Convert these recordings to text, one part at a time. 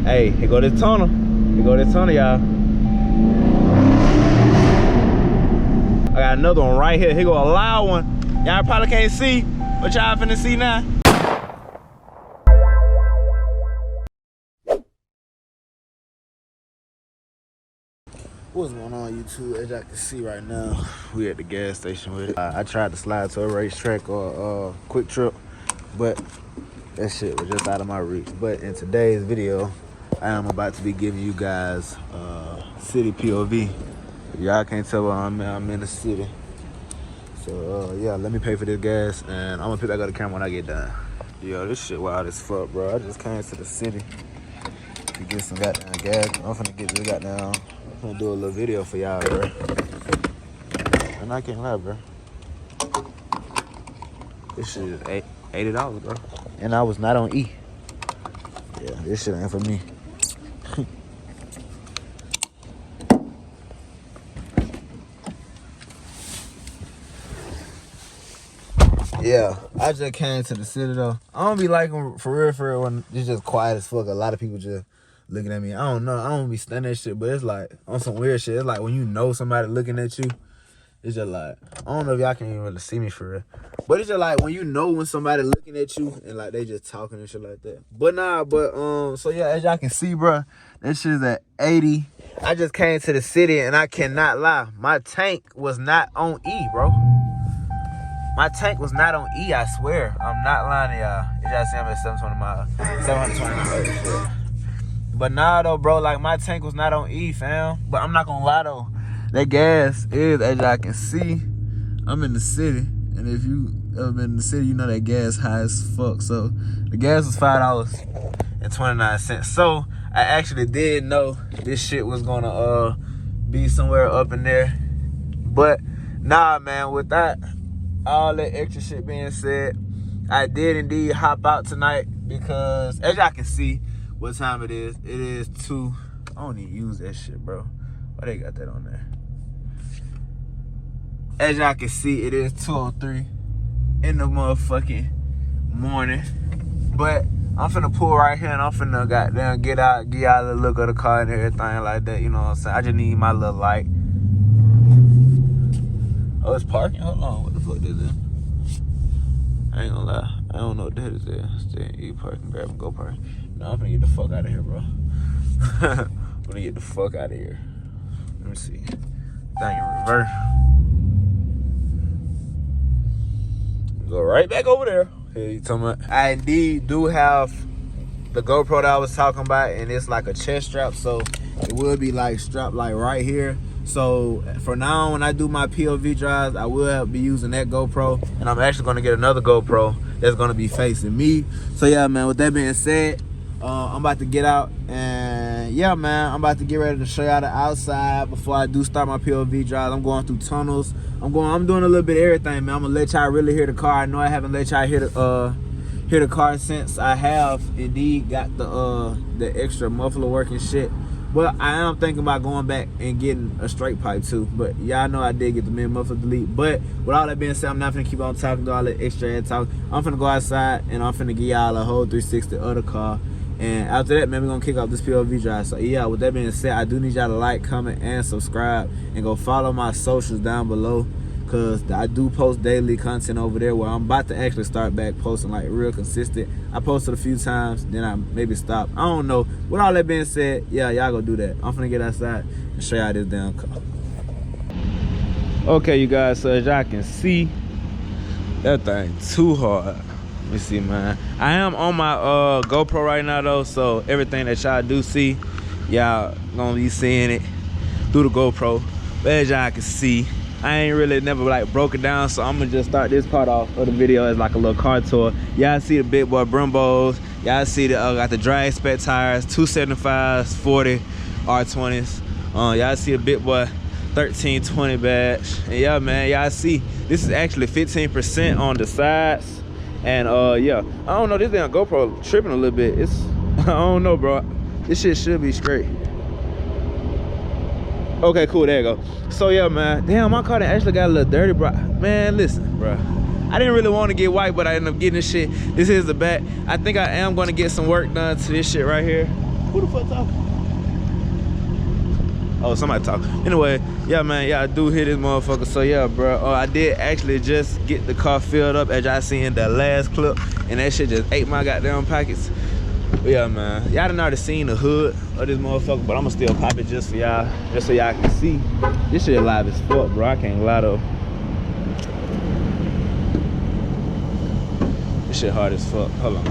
Hey, here go this tunnel. Here go this tunnel, y'all. I got another one right here. Here go a loud one. Y'all probably can't see, but y'all finna see now. What's going on, YouTube? As y'all can see right now, we at the gas station with it. I tried to slide to a racetrack or a quick trip, but that shit was just out of my reach. But in today's video, I am about to be giving you guys city POV. Y'all can't tell where I'm in the city. So yeah, let me pay for this gas and I'm gonna pick back up the camera when I get done. Yo, this shit wild as fuck, bro. I just came to the city to get some goddamn gas. I'm finna get this goddamn, I'm finna do a little video for y'all, bro. And I can't lie, bro. This shit is $80, bro. And I was not on E. Yeah, this shit ain't for me. Yeah, I just came to the city though. I don't be liking for real when it's just quiet as fuck. A lot of people just looking at me. I don't know. I don't be studying that shit, but it's like on some weird shit. It's like when you know somebody looking at you, it's just like, I don't know if y'all can even really see me for real. But it's just like when you know when somebody looking at you and like they just talking and shit like that. But nah, so yeah, as y'all can see, bro, that shit's at 80. I just came to the city and I cannot lie. My tank was not on E, bro. My tank was not on E, I swear. I'm not lying to y'all. You y'all see I'm at 720 miles. 720 miles. But nah, though, bro, like my tank was not on E, fam. But I'm not gonna lie, though. That gas is, as y'all can see, I'm in the city. And if you ever been in the city, you know that gas high as fuck. So the gas was $5.29. So I actually did know this shit was gonna be somewhere up in there. But nah, man, with that, all that extra shit being said, I did indeed hop out tonight because, as y'all can see, what time it is. It is 2. I don't even use that shit, bro. Why they got that on there? As y'all can see, it is 2:03 in the motherfucking morning. But I'm finna pull right here and I'm finna goddamn get out, get y'all a look of the car and everything like that. You know what I'm saying? I just need my little light. Oh, it's parking? Hold on. What the fuck is this? I ain't gonna lie. I don't know what the hell is there. Stay in parking, grab and go park. No, I'm finna get the fuck out of here, bro. I'm gonna get the fuck out of here. Let me see. Thing in reverse. Go right back over there. Hey, you talking about? I indeed do have the GoPro that I was talking about, and it's like a chest strap, so it will be like strapped like right here. So for now, when I do my POV drives, I will be using that GoPro, and I'm actually gonna get another GoPro that's gonna be facing me. So yeah, man, with that being said, I'm about to get out, and yeah, man, I'm about to get ready to show y'all the outside before I do start my POV drive. I'm going through tunnels. I'm doing a little bit of everything, man. I'm gonna let y'all really hear the car. I know I haven't let y'all hear the car since I have indeed got the extra muffler work and shit. But I am thinking about going back and getting a straight pipe too. But y'all know I did get the mid muffler delete. But with all that being said, I'm not finna keep on talking to all that extra ad talk. I'm finna go outside and I'm finna give y'all a whole 360 of the car. And after that, man, we're gonna kick off this POV drive. So yeah, with that being said, I do need y'all to like, comment, and subscribe, and go follow my socials down below, cause I do post daily content over there where I'm about to actually start back posting like real consistent. I posted a few times, then I maybe stopped. I don't know. With all that being said, yeah, y'all go do that. I'm finna get outside and show y'all this damn car. Okay, you guys, so as y'all can see, that thing too hard. Let me see, man. I am on my GoPro right now though, so everything that y'all do see, y'all gonna be seeing it through the GoPro. But as y'all can see, I ain't really never like broke it down, so I'm gonna just start this part off of the video as like a little car tour. Y'all see the big boy Brembos. Y'all see the got the drag spec tires, 275s, 40 R20s. Y'all see the big boy 1320 badge. And yeah, man, y'all see this is actually 15% on the sides. And yeah, I don't know, this damn GoPro tripping a little bit. It's I don't know, bro. This shit should be straight. Okay, cool, there you go. So yeah, man, damn, my car actually got a little dirty, bro. Man, listen, bro, I didn't really want to get white, but I ended up getting this shit. This is the back. I think I am going to get some work done to this shit right here. Who the fuck talking? Oh, somebody talk. Anyway, yeah, man, yeah, I do hear this motherfucker. So yeah, bro, I did actually just get the car filled up as y'all seen in the last clip, and that shit just ate my goddamn pockets. But yeah, man, y'all done already seen the hood of this motherfucker, but I'ma still pop it just for y'all, just so y'all can see. This shit live as fuck, bro. I can't lie though. This shit hard as fuck. Hold on. I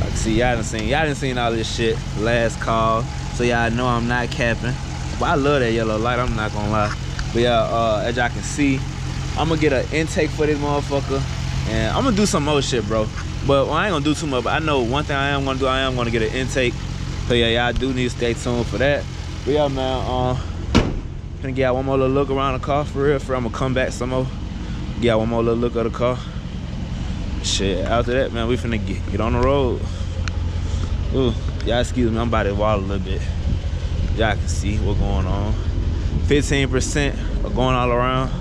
can see y'all done seen all this shit. Last call. So y'all know I'm not capping. But I love that yellow light, I'm not gonna lie. But yeah, as y'all can see, I'm gonna get an intake for this motherfucker. And I'm gonna do some more shit, bro. But well, I ain't gonna do too much, but I know one thing I am gonna do, I am gonna get an intake. So yeah, y'all do need to stay tuned for that. But yeah, man, gonna get out one more little look around the car for real. I'm gonna come back some more. Get out one more little look at the car. Shit, after that, man, we finna get on the road. Ooh, y'all excuse me, I'm about to walk a little bit. Y'all can see what's going on. 15% going all around.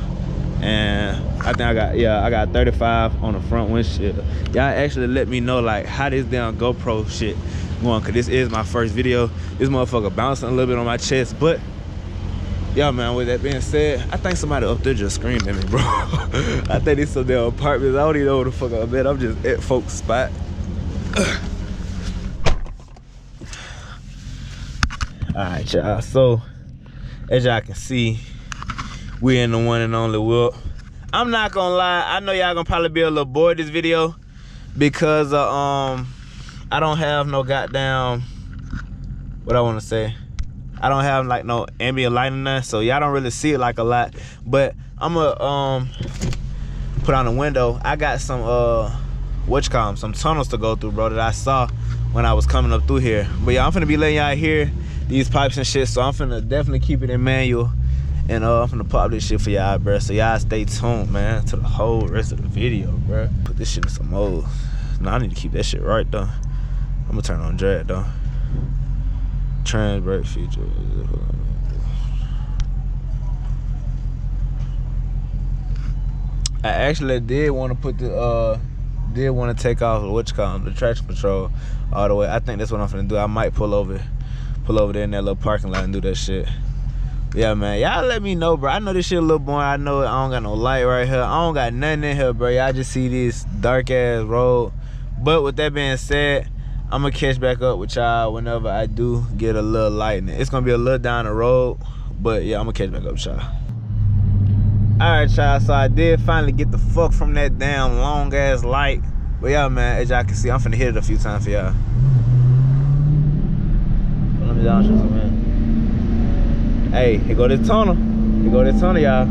And I think I got 35 on the front windshield. Y'all actually let me know like how this damn GoPro shit going, cause this is my first video. This motherfucker bouncing a little bit on my chest, but yeah, man, with that being said, I think somebody up there just screamed at me, bro. I think it's some damn apartments. I don't even know where the fuck I'm at. I'm just at folks' spot. Alright, y'all. So, as y'all can see, we in the one and only Whoop. I'm not gonna lie, I know y'all gonna probably be a little bored this video because I don't have no goddamn, what I wanna say, I don't have like no ambient lighting there, so y'all don't really see it like a lot. But I'ma put on the window. I got some some tunnels to go through, bro, that I saw when I was coming up through here. But yeah, I'm finna be letting y'all hear these pipes and shit, so I'm finna definitely keep it in manual. And I'm finna pop this shit for y'all, bro. So y'all stay tuned, man, to the whole rest of the video, bro. Put this shit in some mode. Nah, I need to keep that shit right, though. I'm gonna turn on drag, though. Trans brake feature. I actually did want to put the, take off the traction control all the way. I think that's what I'm finna do. I might pull over there in that little parking lot and do that shit. Yeah, man, y'all let me know, bro. I know this shit a little boring. I know I don't got no light right here. I don't got nothing in here, bro. Y'all just see this dark ass road. But with that being said, I'm gonna catch back up with y'all whenever I do get a little light in it. It's gonna be a little down the road, but yeah, I'm gonna catch back up with y'all. Alright, y'all, so I did finally get the fuck from that damn long ass light. But yeah, man, as y'all can see, I'm finna hit it a few times for y'all. Let me down, man. Hey, here go this tunnel. Here go this tunnel, y'all.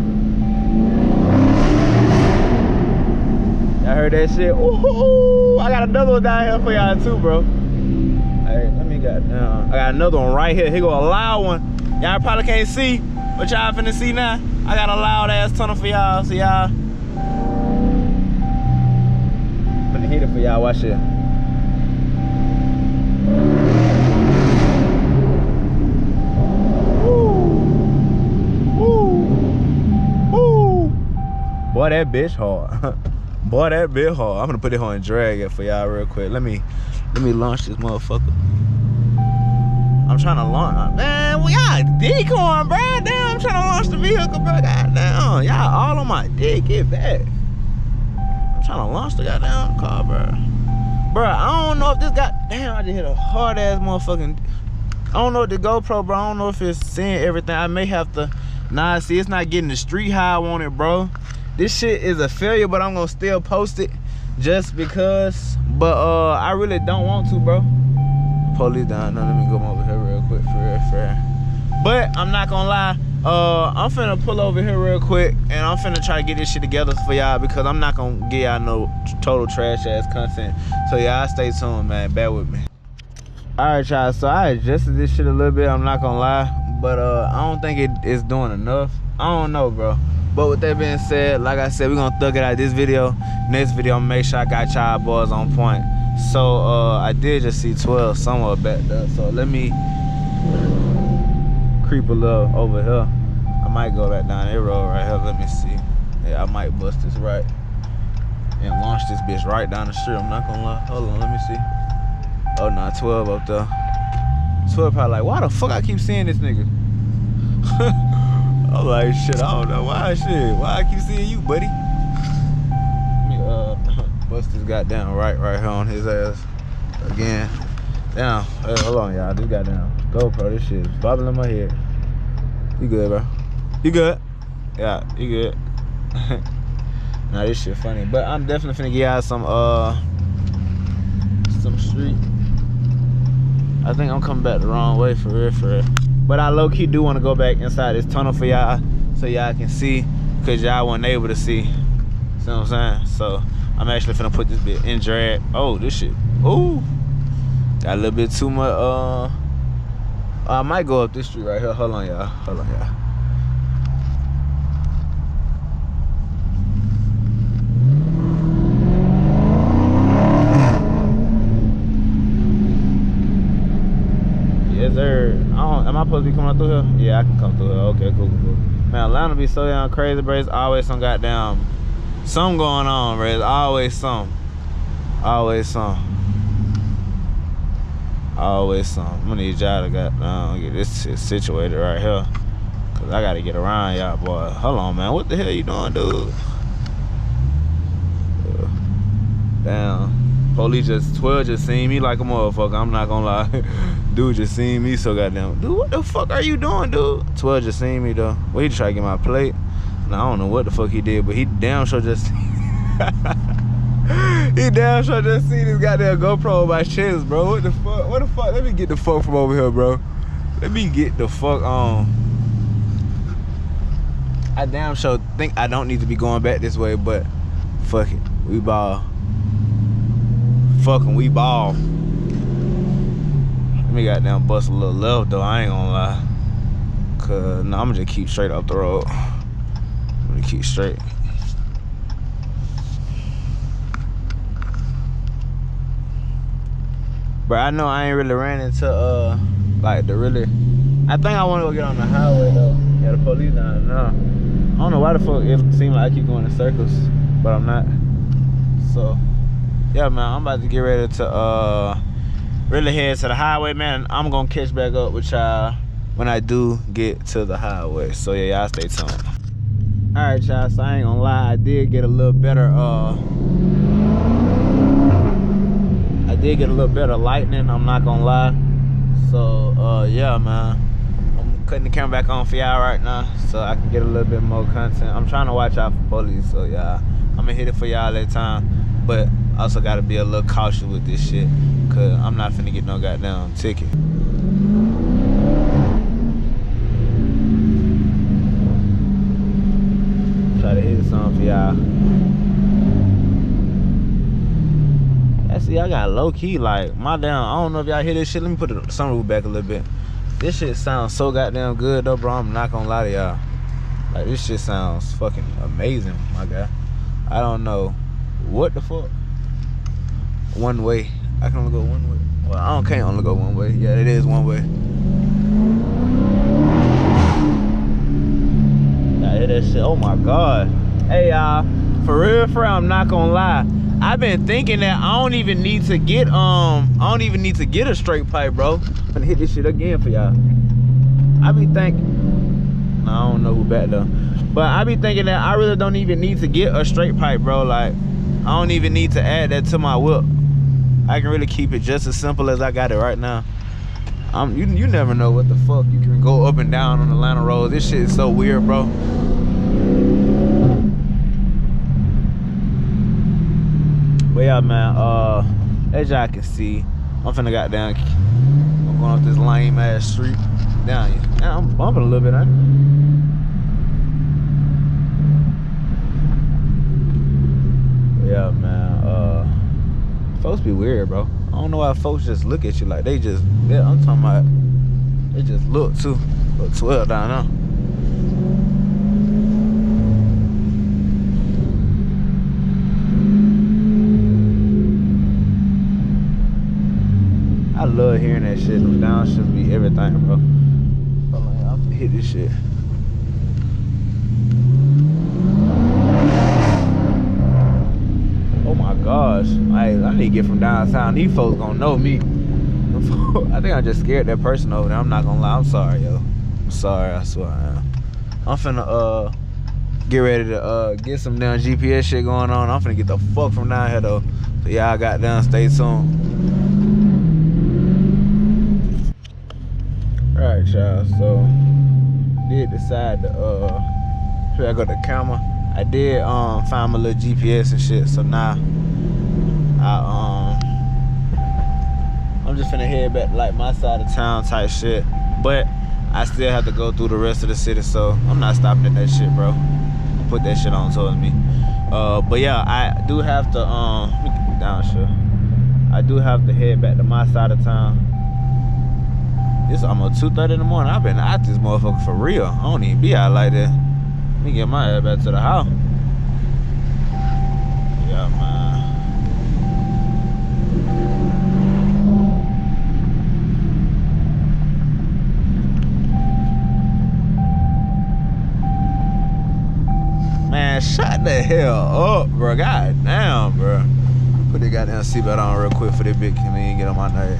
Y'all heard that shit? Ooh, I got another one down here for y'all too, bro. Hey, let me get down. I got another one right here. Here go a loud one. Y'all probably can't see, but y'all finna see now. I got a loud ass tunnel for y'all, so y'all. Finna hit it for y'all, watch it. Boy, that bitch hard. Boy, that bitch hard. I'm gonna put it on and drag it for y'all real quick. Let me launch this motherfucker. I'm trying to launch. Man, we y'all decoying, bro. Damn, I'm trying to launch the vehicle, bro. Goddamn, y'all all on my dick. Get back. I'm trying to launch the goddamn car, bro. Bro, I don't know if this damn, I just hit a hard ass motherfucking. I don't know if the GoPro, bro. I don't know if it's seeing everything. I may have to. Nah, see, it's not getting the street how I want it, bro. This shit is a failure, but I'm gonna still post it just because. But I really don't want to, bro. Police down. Now let me go over here real quick for real. But I'm not gonna lie. I'm finna pull over here real quick and I'm finna try to get this shit together for y'all because I'm not gonna give y'all no total trash ass content. So y'all stay tuned, man. Bear with me. Alright, y'all. So I adjusted this shit a little bit. I'm not gonna lie, but I don't think it's doing enough. I don't know, bro. But with that being said, like I said, we're gonna thug it out this video. Next video, I'm gonna make sure I got y'all boys on point. So I did just see 12 somewhere back there. So let me creep a little over here. I might go back down that road right here. Let me see. Yeah, I might bust this right and launch this bitch right down the street. I'm not gonna lie. Hold on, let me see. Oh no, 12 up there. 12 probably like, why the fuck I keep seeing this nigga? I'm like, shit, I don't know why, shit. Why I keep seeing you, buddy? Let me bust this goddamn right here on his ass again. Damn, hold on, y'all. This goddamn GoPro, this shit is bobbling in my head. You good, bro? You good? Yeah, you good. Nah, this shit funny. But I'm definitely finna get out some street. I think I'm coming back the wrong way for real. But I low-key do want to go back inside this tunnel for y'all so y'all can see, because y'all weren't able to see. See what I'm saying? So I'm actually finna put this bit in drag. Oh, this shit. Ooh. Got a little bit too much. I might go up this street right here. Hold on, y'all. Yes, sir. Am I supposed to be coming out through here? Yeah, I can come through here. Okay, cool. Man, Atlanta be so damn crazy, bro. It's always some goddamn something going on, bro. It's always some. I'm gonna need y'all to get this shit situated right here, cause I gotta get around y'all, boy. Hold on, man. What the hell you doing, dude? Damn. Police 12 just seen me like a motherfucker. I'm not gonna lie. Dude just seen me so goddamn. Dude, what the fuck are you doing, dude? 12 just seen me though. Well, he tried to get my plate. Now I don't know what the fuck he did, but he damn sure just he damn sure just seen this goddamn GoPro on my chest, bro. What the fuck? Let me get the fuck from over here, bro. Let me get the fuck on. I damn sure think I don't need to be going back this way, but fuck it. We ball. Fucking we ball. Let me goddamn bust a little left though, I ain't gonna lie. Cause no, I'ma just keep straight up the road. I'm gonna keep straight. But I know I ain't really ran into like the really. I think I wanna go get on the highway though. Yeah, the police down there. I don't know why the fuck it seems like I keep going in circles, but I'm not. So yeah, man, I'm about to get ready to really head to the highway, man. I'm gonna catch back up with y'all when I do get to the highway. So yeah, y'all stay tuned. All right, y'all, so I ain't gonna lie, I did get a little better lightning, I'm not gonna lie. So yeah, man, I'm cutting the camera back on for y'all right now so I can get a little bit more content. I'm trying to watch out for police, so yeah, I'm gonna hit it for y'all that time. But also gotta be a little cautious with this shit, cause I'm not finna get no goddamn ticket. Try to hit something for y'all. Yeah, see, I got low key like my damn. I don't know if y'all hear this shit. Let me put the sunroof back a little bit. This shit sounds so goddamn good though, bro. I'm not gonna lie to y'all. Like this shit sounds fucking amazing, my guy. I don't know what the fuck. One way. I can only go one way. Well, I can't only go one way. Yeah, it is one way. I hear that shit. Oh my god. Hey y'all, for real, I'm not gonna lie. I've been thinking that I don't even need to get a straight pipe, bro. I'm gonna hit this shit again for y'all. I be thinking, I don't know who back though, but I be thinking that I really don't even need to get a straight pipe, bro. Like I don't even need to add that to my whip. I can really keep it just as simple as I got it right now. You never know what the fuck you can go up and down on Atlanta roads. This shit is so weird, bro. But yeah, man, as y'all can see, I'm finna goddamn, I'm going up this lame ass street down here. Now I'm bumping a little bit, ain't I? Yeah, man, folks be weird, bro. I don't know why folks just look at you like I'm talking about, they just look too. Look 12 down there. I love hearing that shit. Them downshifts be everything, bro. I'm gonna hit this shit. Oh my gosh. I need to get from downtown. These folks gonna know me. I think I just scared that person over there. I'm not gonna lie. I'm sorry, yo. I'm sorry. I swear I am. I'm finna get ready to get some damn GPS shit going on. I'm finna get the fuck from down here though. So y'all got down. Stay tuned. Alright, y'all. So did decide to should I go to the camera? I did find my little GPS and shit. So now I'm just finna head back to like my side of town type shit. But I still have to go through the rest of the city, so I'm not stopping at that shit, bro. Put that shit on towards me. But yeah, I do have to let me get down, sure. I do have to head back to my side of town. It's almost 2:30 in the morning. I've been out this motherfucker for real. I don't even be out like that. Let me get my ass back to the house. Yeah, man. Man, shut the hell up, bro. God damn, bro. Put the goddamn seatbelt on real quick for this bitch can even get on my nerve.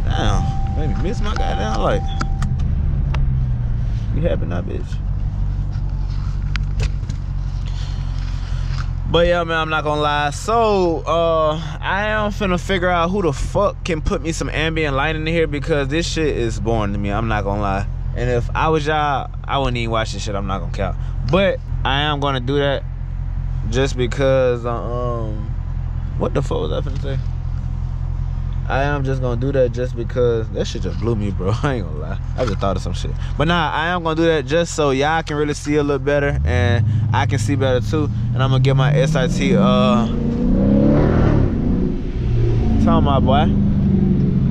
Damn, made me miss my goddamn light. You happy now, bitch? But yeah, man, I'm not gonna lie. So, I am finna figure out who the fuck can put me some ambient light in here because this shit is boring to me. I'm not gonna lie. And if I was y'all, I wouldn't even watch this shit. I'm not gonna count. But I am gonna do that just because, what the fuck was I finna say? I am just gonna do that just because that shit just blew me, bro. I ain't gonna lie. I just thought of some shit. But nah, I am gonna do that just so y'all can really see a little better and I can see better too. And I'm gonna get my SRT, tell my boy.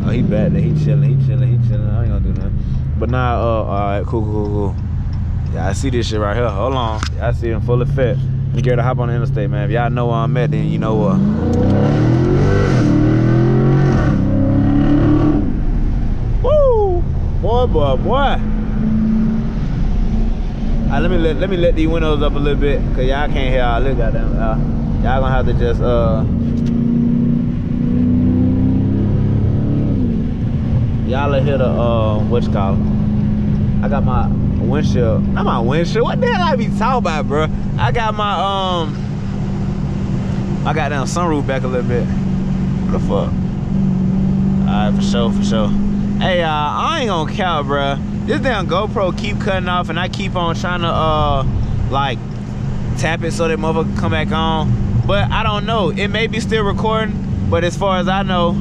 Oh, he bad there. He chilling. I ain't gonna do nothing. But nah, alright, cool. Yeah, I see this shit right here. Hold on. Yeah, I see it in full effect. Let me get ready to hop on the interstate, man. If y'all know where I'm at, then you know what. Woo! Boy. Alright, let me let these windows up a little bit, cause y'all can't hear all this goddamn. Y'all gonna have to just y'all will hear the what you call it. I got my windshield. Not my windshield. What the hell I be talking about, bro? I got my I got down sunroof back a little bit. What the fuck? Alright, for sure. Hey, I ain't gonna count, bro. This damn GoPro keep cutting off, and I keep on trying to like tap it so that motherfucker can come back on. But I don't know. It may be still recording, but as far as I know,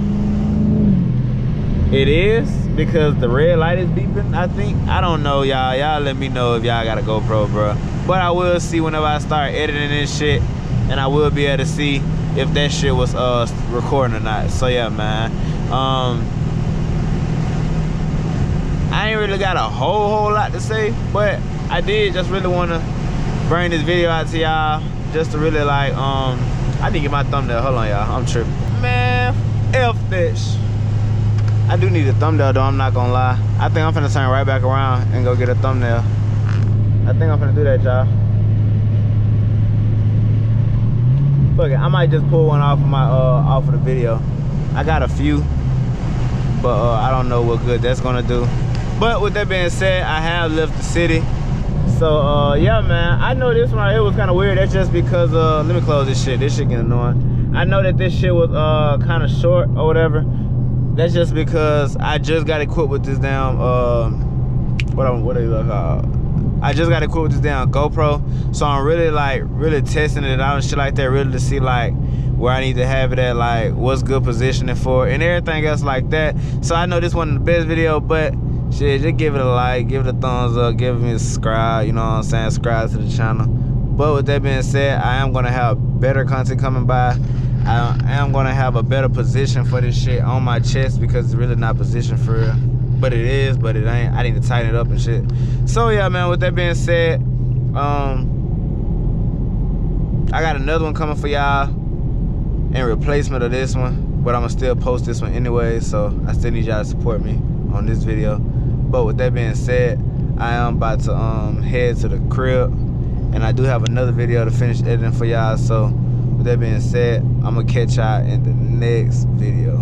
it is, because the red light is beeping, I think. I don't know, y'all. Y'all let me know if y'all got a GoPro, bro. But I will see whenever I start editing this shit, and I will be able to see if that shit was recording or not. So yeah, man. I ain't really got a whole lot to say, but I did just really want to bring this video out to y'all, just to really like, I didn't get my thumbnail. Hold on, y'all. I'm tripping. Man, F this. I do need a thumbnail though, I'm not gonna lie. I think I'm finna turn right back around and go get a thumbnail. I think I'm finna do that, y'all. Fuck it, I might just pull one off of my off of the video. I got a few, but I don't know what good that's gonna do. But with that being said, I have left the city. So yeah, man, I know this one right here was kind of weird. That's just because let me close this shit. This shit getting annoying. I know that this shit was kind of short or whatever. That's just because I just got equipped with this damn what is it called? I just got equipped with this damn GoPro, so I'm really testing it out and shit like that, really to see like where I need to have it at, like what's good positioning for and everything else like that. So I know this wasn't the best video, but shit, just give it a like, give it a thumbs up, give me a subscribe, you know what I'm saying, subscribe to the channel. But with that being said, I am gonna have better content coming by. I am gonna have a better position for this shit on my chest, because it's really not positioned for real. But it is, but it ain't. I need to tighten it up and shit. So yeah, man, with that being said, I got another one coming for y'all in replacement of this one, but I'm gonna still post this one anyway, so I still need y'all to support me on this video. But with that being said, I am about to head to the crib, and I do have another video to finish editing for y'all. So with that being said, I'm gonna catch y'all in the next video.